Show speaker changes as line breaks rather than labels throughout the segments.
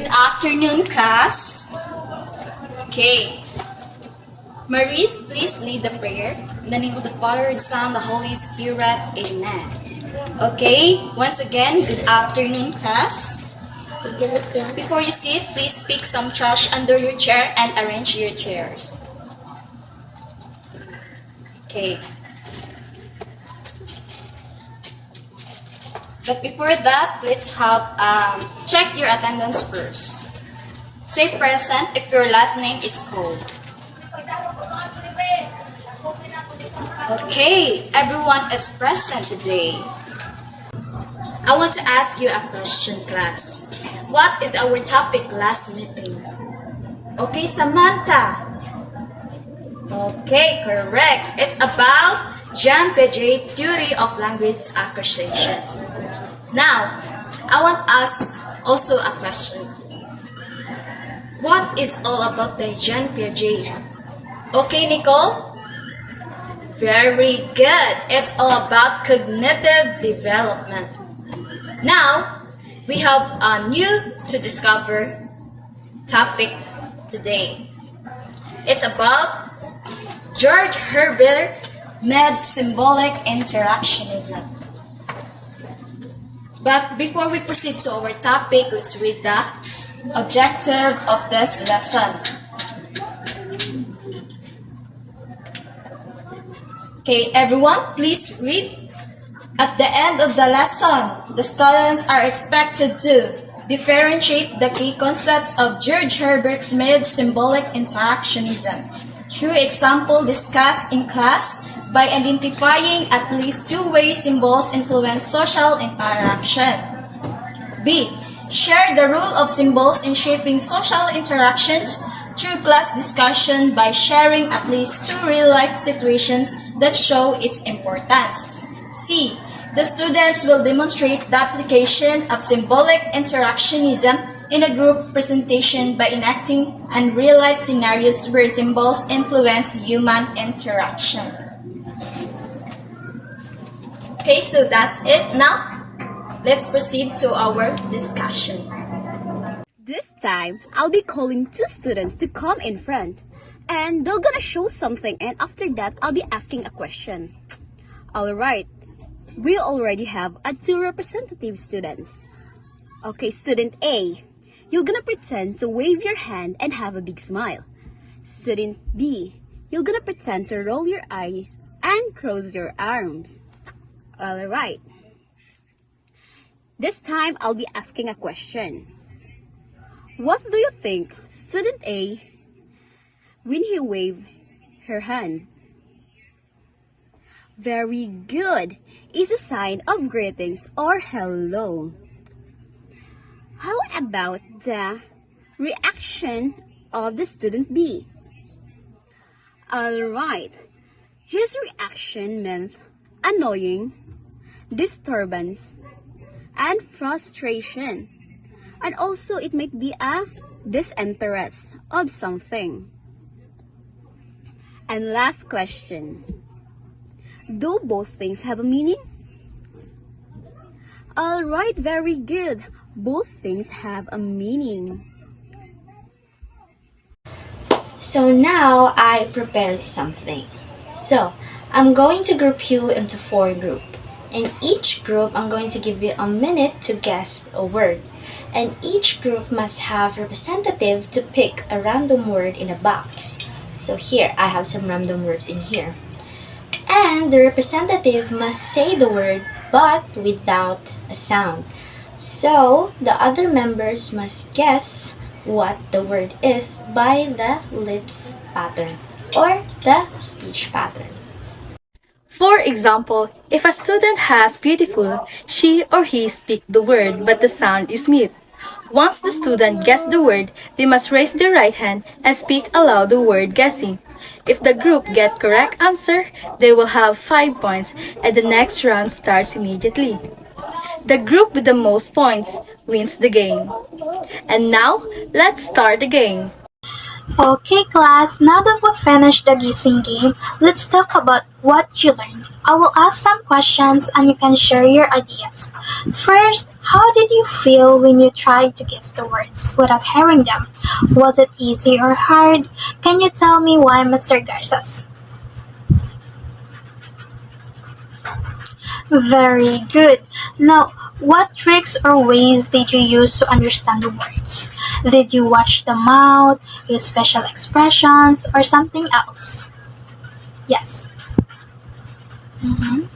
Good afternoon, class. Okay. Maurice, please lead the prayer. In the name of the Father, the Son, the Holy Spirit. Amen. Okay, once again, good afternoon, class. Before you sit, please pick some trash under your chair and arrange your chairs. Okay. But before that, let's have check your attendance first. Say present if your last name is called. Okay, everyone is present today. I want to ask you a question, class. What is our topic last meeting? Okay, Samantha. Okay, correct. It's about Jean Piaget theory of language acquisition. Now, I want to ask also a question. What is all about the Jean Piaget? Okay, Nicole? Very good. It's all about cognitive development. Now, we have a new to discover topic today. It's about George Herbert Mead's symbolic interactionism. But before we proceed to our topic, let's read the objective of this lesson. Okay, everyone, please read. At the end of the lesson, the students are expected to differentiate the key concepts of George Herbert Mead's symbolic interactionism through example discussed in class by identifying at least two ways symbols influence social interaction. B. Share the role of symbols in shaping social interactions through class discussion by sharing at least two real-life situations that show its importance. C. The students will demonstrate the application of symbolic interactionism in a group presentation by enacting real-life scenarios where symbols influence human interaction. Okay, so that's it. Now, let's proceed to our discussion.
This time, I'll be calling two students to come in front. And they're gonna show something, and after that, I'll be asking a question. Alright, we already have two representative students. Okay, student A, you're gonna pretend to wave your hand and have a big smile. Student B, you're gonna pretend to roll your eyes and cross your arms. Alright. This time, I'll be asking a question. What do you think, student A, when he waved her hand? Very good. Is a sign of greetings or hello. How about the reaction of the student B? Alright. His reaction meant annoying, disturbance, and frustration. And also it might be a disinterest of something. And last question. Do both things have a meaning? Alright, very good. Both things have a meaning.
So now I prepared something. So I'm going to group you into 4 groups. In each group, I'm going to give you a minute to guess a word. And each group must have a representative to pick a random word in a box. So here, I have some random words in here. And the representative must say the word but without a sound. So the other members must guess what the word is by the lips pattern or the speech pattern.
For example, if a student has beautiful, she or he speak the word but the sound is mute. Once the student guesses the word, they must raise their right hand and speak aloud the word guessing. If the group get correct answer, they will have 5 points and the next round starts immediately. The group with the most points wins the game. And now, let's start the game.
Okay, class, now that we've finished the guessing game, let's talk about what you learned. I will ask some questions and you can share your ideas. First, how did you feel when you tried to guess the words without hearing them? Was it easy or hard? Can you tell me why, Mr. Garces? Very good. Now, what tricks or ways did you use to understand the words? Did you watch the mouth, use special expressions, or something else? Yes. Mhm.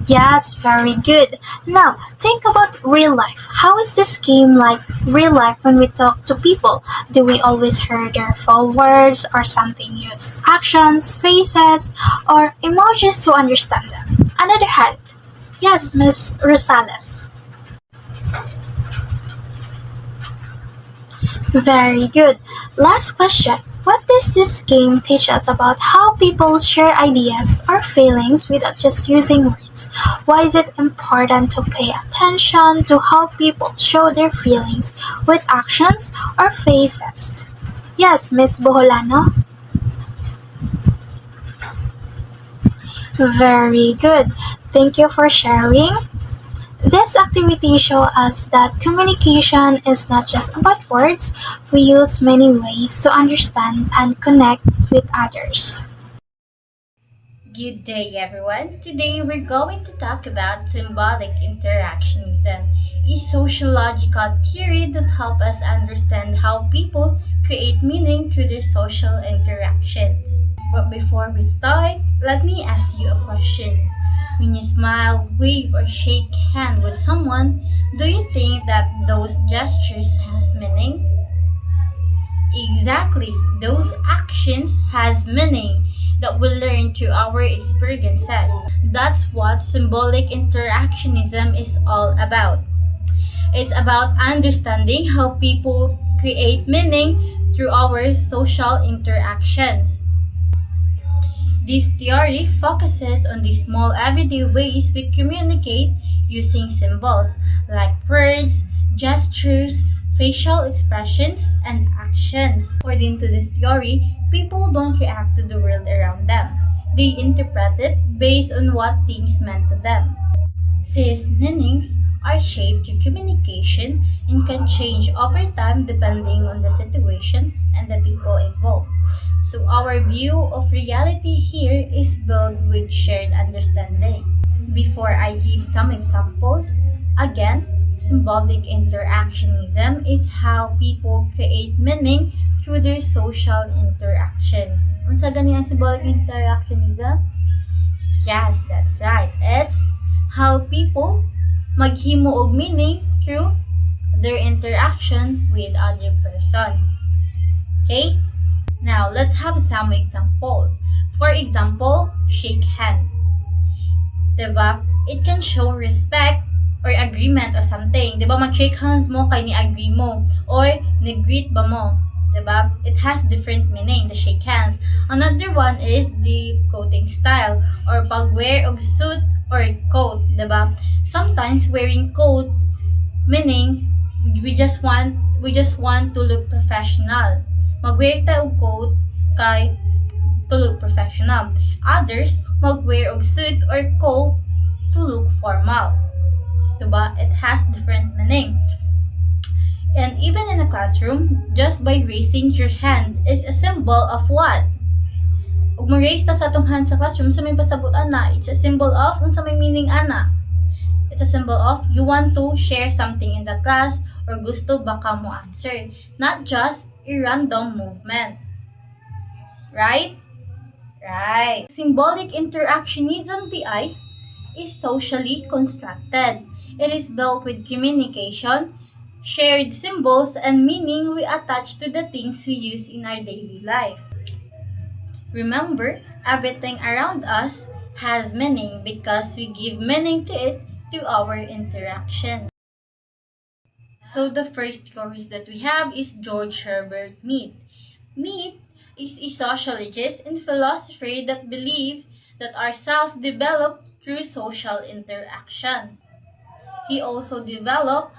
Yes, very good. Now, think about real life. How is this game like real life when we talk to people? Do we always hear their full words or something use actions, faces, or emojis to understand them? Another hand. Yes, Miss Rosales. Very good. Last question. What does this game teach us about how people share ideas or feelings without just using words? Why is it important to pay attention to how people show their feelings with actions or faces? Yes, Miss Boholano. Very good. Thank you for sharing. This activity shows us that communication is not just about words, we use many ways to understand and connect with others.
Good day, everyone. Today we're going to talk about symbolic interactionism, a sociological theory that helps us understand how people create meaning through their social interactions. But before we start, let me ask you a question. When you smile, wave, or shake hand with someone, do you think that those gestures has meaning? Exactly, those actions has meaning that we learn through our experiences. That's what symbolic interactionism is all about. It's about understanding how people create meaning through our social interactions. This theory focuses on the small everyday ways we communicate using symbols like words, gestures, facial expressions, and actions. According to this theory, people don't react to the world around them. They interpret it based on what things meant to them. These meanings are shaped through communication and can change over time depending on the situation and the people involved. So, our view of reality here is built with shared understanding. Before I give some examples, again, symbolic interactionism is how people create meaning through their social interactions. Unsa gani ang symbolic interactionism? Yes, that's right. It's how people maghimo og meaning through their interaction with other person. Okay? Now, let's have some examples. For example, shake hand. Diba? It can show respect or agreement or something. Diba? Mag-shake hands mo kay ni-agree mo. Or ni-greet ba mo. Diba? It has different meaning, the shake hands. Another one is the coating style or pag-wear og suit or coat. Diba? Sometimes wearing coat meaning we just want to look professional. Mag-wear ta og coat kay to look professional. Others mag-wear og suit or coat to look formal. Diba? It has different meaning. And even in a classroom, just by raising your hand is a symbol of what? Ug mo-raise ta sa atong hand sa classroom, sa may pasabot ana, it's a symbol of unsa may meaning ana. It's a symbol of you want to share something in the class or gusto baka mo answer, not just a random movement. Right? Right. Symbolic interactionism, TI, is socially constructed. It is built with communication, shared symbols, and meaning we attach to the things we use in our daily life. Remember, everything around us has meaning because we give meaning to it through our interaction. So the first theories that we have is George Herbert Mead. Mead is a sociologist and philosopher that believe that our self develop through social interaction. He also developed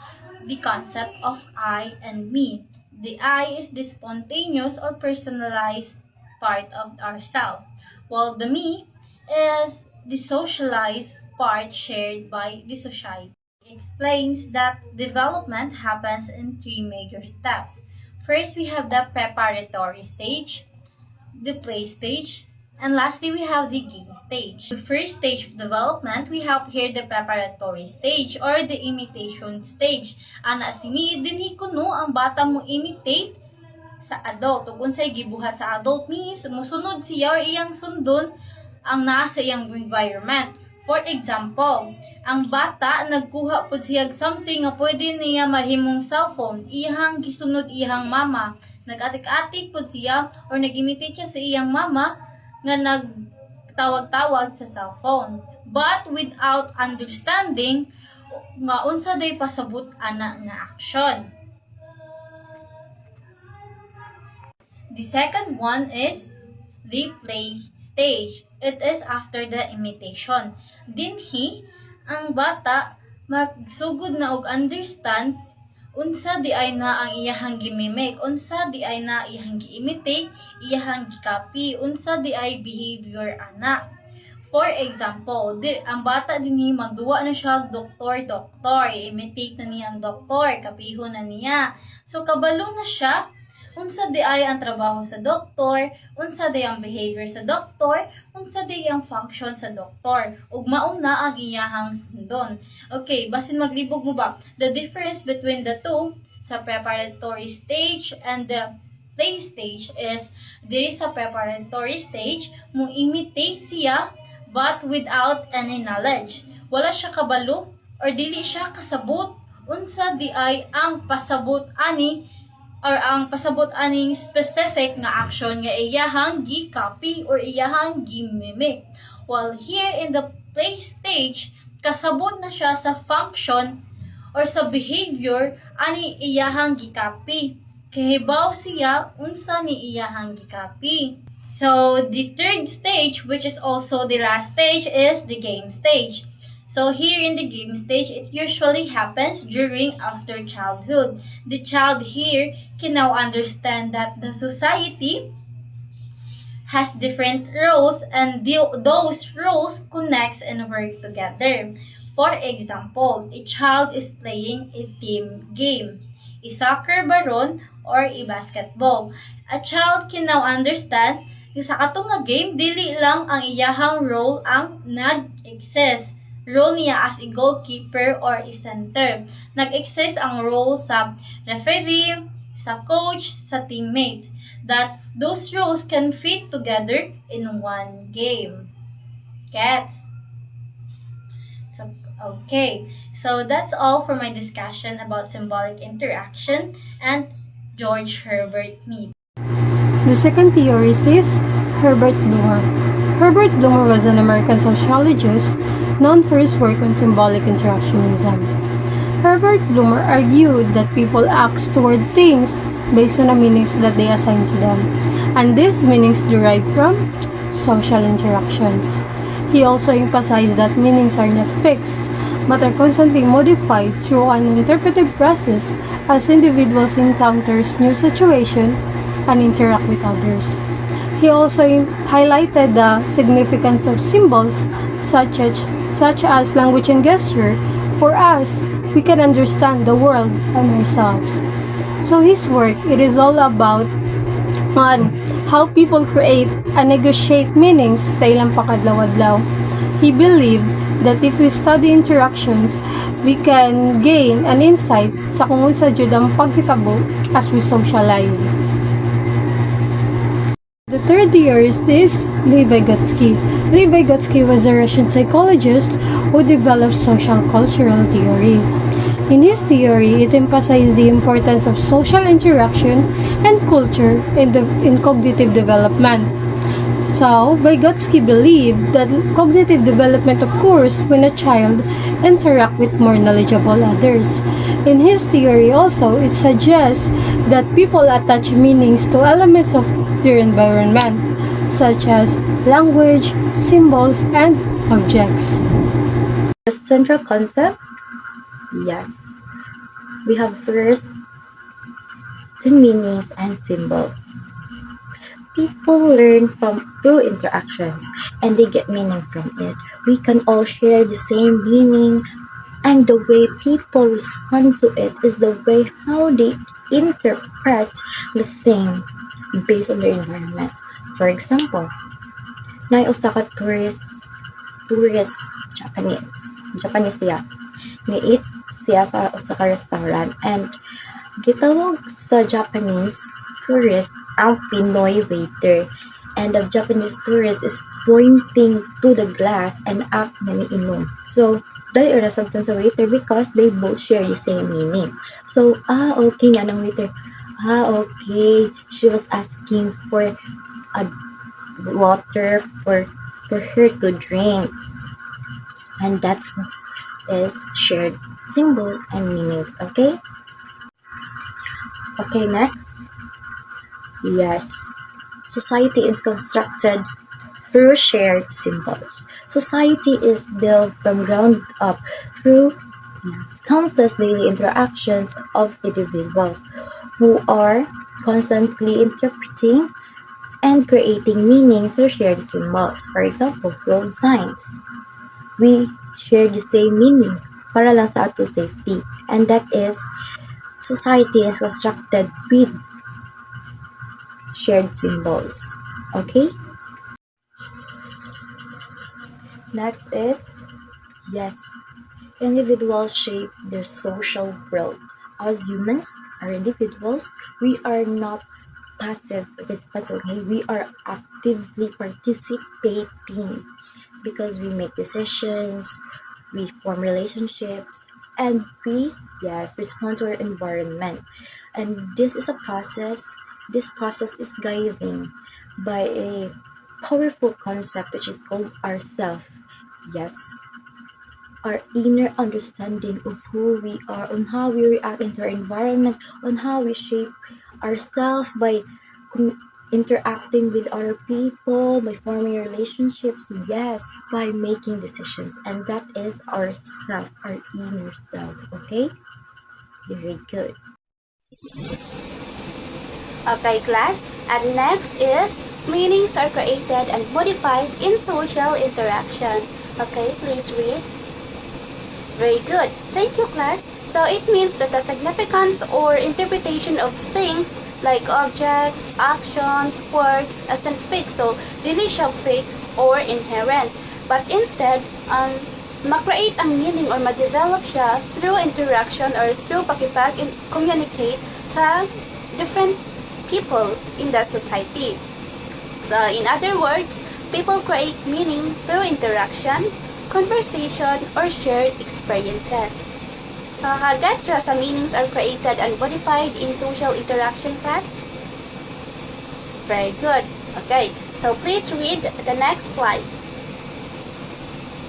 the concept of I and me. The I is the spontaneous or personalized part of ourself, while the me is the socialized part shared by the society. Explains that development happens in three major steps. First, we have the preparatory stage, the play stage, and lastly, we have the game stage. The first stage of development, we have here the preparatory stage or the imitation stage. Ana sini dinhi kuno ang bata mo imitate sa adult. Ug unsay gibuhat sa adult means musunod siya or iyang sundon ang nasa iyang environment. For example, ang bata nagkuha pud siya something nga pwede niya mahimong cellphone, iyang gisunod iyang mama. Nag-atik-atik pud siya or nag-imitate siya sa iyang mama nga nagtawag-tawag sa cellphone. But without understanding nga unsa day pasabot ana nga action. The second one is the play stage. It is after the imitation. Dinhi, ang bata magsugod na og understand unsa di ay na ang iyahang gimimik, unsa di ay na iyahang gi-imitate, iyahang gi-copy, unsa di ay behavior ana. For example, ang bata dinhi magduwa na siya doktor, imitate na niya ang doktor, kapihon na niya. So kabalo na siya unsa di ay ang trabaho sa doktor, unsa di ang behavior sa doktor, unsa di ang function sa doktor, ug mauna ang iyahang sundon. Okay, basin maglibog mo ba? The difference between the two sa preparatory stage and the play stage is diri sa preparatory stage mo imitate siya but without any knowledge. Wala siya kabalo or dili siya kasabot unsa di ay ang pasabot ani or ang pasabot aning specific nga action nga iyahang gi-copy or iyahang gi-mimic. While here in the play stage, kasabot na siya sa function or sa behavior ani iyahang gi-copy. Kahibaw siya unsa ni iyahang gi-copy. So, the third stage, which is also the last stage, is the game stage. So here in the game stage, it usually happens during after childhood. The child here can now understand that the society has different roles and those roles connects and work together. For example, a child is playing a team game, a soccer baron or a basketball. A child can now understand sa katong nga game, dili lang ang iyahang role ang nag-exist. Role niya as a goalkeeper or a center. Nag-exist ang role sa referee, sa coach, sa teammates. That those roles can fit together in one game. Gets? So, okay. So, that's all for my discussion about symbolic interaction and George Herbert Mead.
The second theorist is Herbert Blumer. Herbert Blumer was an American sociologist known for his work on symbolic interactionism. Herbert Blumer argued that people act toward things based on the meanings that they assign to them, and these meanings derive from social interactions. He also emphasized that meanings are not fixed, but are constantly modified through an interpretive process as individuals encounter new situations and interact with others. He also highlighted the significance of symbols such as language and gesture. For us, we can understand the world and ourselves. So his work, it is all about on how people create and negotiate meanings sa ilang pakadlaw-adlaw. He believed that if we study interactions, we can gain an insight sa kung unsa jud ang pagkitabo as we socialize. The third theorist is Lev Vygotsky. Lev Vygotsky was a Russian psychologist who developed social cultural theory. In his theory, it emphasized the importance of social interaction and culture in cognitive development. So, Vygotsky believed that cognitive development occurs when a child interacts with more knowledgeable others. In his theory also, it suggests that people attach meanings to elements of their environment, such as language, symbols, and objects.
The central concept? Yes. We have first to meanings and symbols. People learn from through interactions and they get meaning from it. We can all share the same meaning, and the way people respond to it is the way how they interpret the thing based on their environment. For example, na usa ka tourist Japanese siya. Ni-eat siya sa usa ka restaurant and gitawag sa Japanese tourist ang Pinoy waiter. And the Japanese tourist is pointing to the glass and act na niinom. So, dahil ra sabtan sa waiter because they both share the same meaning. So, okay nga ng waiter. Okay. She was asking for a water for her to drink. And that's is shared symbols and meanings. Okay? Okay, next. Yes. Society is constructed through shared symbols. Society is built from ground up through countless daily interactions of individuals who are constantly interpreting and creating meaning through shared symbols. For example, road signs. We share the same meaning para lang sa ato safety. And that is, society is constructed with shared symbols. Okay? Next is, yes, individuals shape their social world. As humans, are individuals, we are not passive participants, okay? We are actively participating because we make decisions, we form relationships, and we, respond to our environment. And this is a process. This process is guided by a powerful concept which is called ourself. Yes, our inner understanding of who we are, on how we react into our environment, on how we shape ourselves by interacting with other people, by forming relationships, yes, by making decisions. And that is our self, our inner self, okay? Very good.
Okay, class. And next is meanings are created and modified in social interaction. Okay, please read. Very good. Thank you, class. So it means that the significance or interpretation of things like objects, actions, words isn't fixed. So dili siya fixed or inherent. But instead, ma-create ang meaning or ma-develop siya through interaction or through communicate sa different people in the society. So in other words, people create meaning through interaction, conversation, or shared experiences. So kagad siya sa meanings are created and modified in social interaction, class? Very good. Okay, so please read the next slide.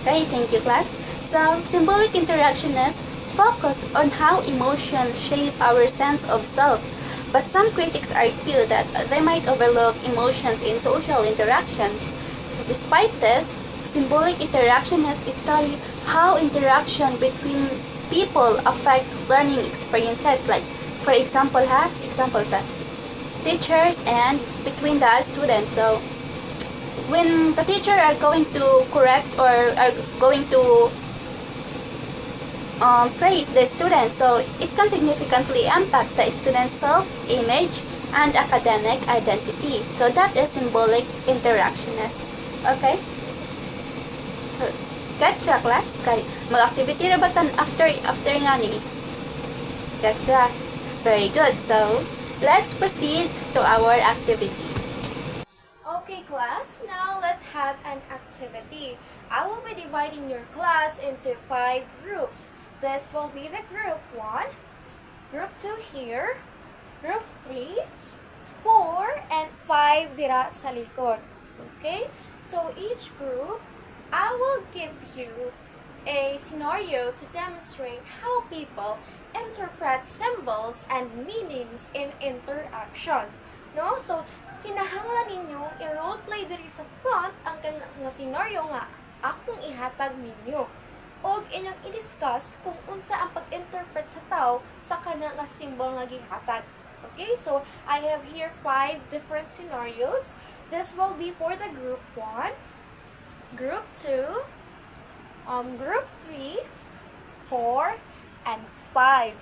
Okay, thank you, class. So symbolic interactionists focus on how emotions shape our sense of self. But some critics argue that they might overlook emotions in social interactions. So despite this, symbolic interactionists study how interaction between people affect learning experiences. Like, for example, teachers and between the students. So when the teacher are going to correct or are going to praise the student, so it can significantly impact the student's self-image and academic identity. So that is symbolic interactionist. Okay? So, gets siya, class? Kay mag-activity ra ba after nga ni? Gets siya? Very good. So, let's proceed to our activity.
Okay, class, now let's have an activity. I will be dividing your class into 5 groups. This will be the group 1, group 2 here, group 3, 4, and 5 dira sa likod. Okay? So each group, I will give you a scenario to demonstrate how people interpret symbols and meanings in interaction. No? So, kinahanglan ninyo i-roleplay diri sa front ang nga scenario nga akong ihatag ninyo. Og inyong i-discuss kung unsa ang pag-interpret sa tao sa kana nga symbol nga gihatag.
Okay, so I have here 5 different scenarios. This will be for the group 1, group 2, group 3, 4, and 5.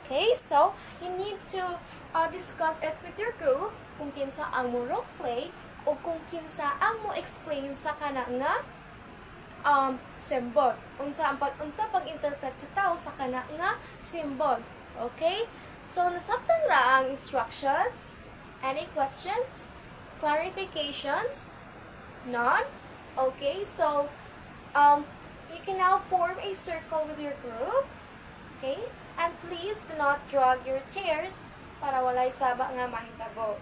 Okay, so you need to discuss it with your group kung kinsa ang mo role play o kung kinsa ang mo explain sa kana nga symbol. Unsa pag-interpret sa tao sa kana nga symbol. Okay? So nasabtan ra ang instructions. Any questions? Clarifications? None? Okay, so you can now form a circle with your group. Okay? And please do not drag your chairs para walay saba nga mahitabo.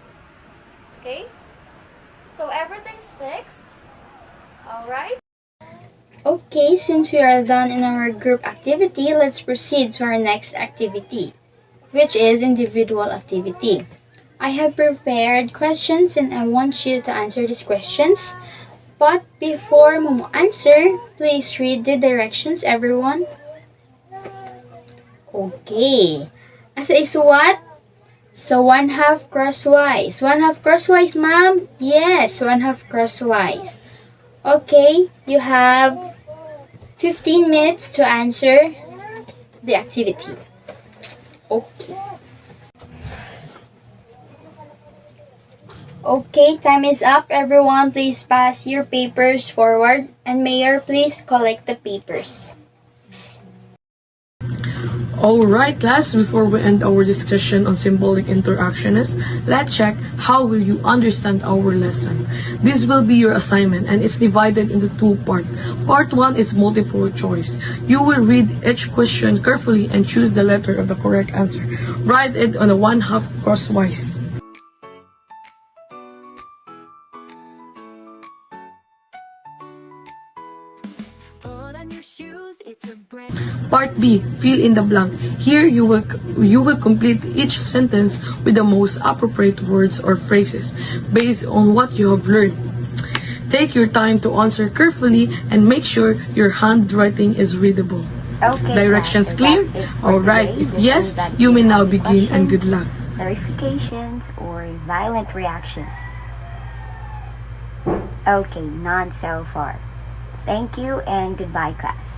Okay? So everything's fixed. Alright?
Okay, since we are done in our group activity, let's proceed to our next activity, which is individual activity. I have prepared questions and I want you to answer these questions. But before mo answer, please read the directions, everyone. Okay. Asa isuwat? So, 1/2 crosswise. 1/2 crosswise, ma'am? Yes, 1/2 crosswise. Okay, you have 15 minutes to answer the activity. Okay. Okay, time is up. Everyone, please pass your papers forward. And Mayor, please collect the papers.
Alright class, before we end our discussion on symbolic interactions, let's check how will you understand our lesson. This will be your assignment and it's divided into 2 parts. Part 1 is multiple choice. You will read each question carefully and choose the letter of the correct answer. Write it on a 1/2 crosswise. Part B, fill in the blank. Here you will complete each sentence with the most appropriate words or phrases based on what you have learned. Take your time to answer carefully and make sure your handwriting is readable.
Okay,
Directions
so
clear?
that's it for
Alright,
today.
if
This
yes,
is that
you may now
question,
begin and good luck.
Clarifications or violent reactions? Okay, none so far. Thank you and goodbye, class.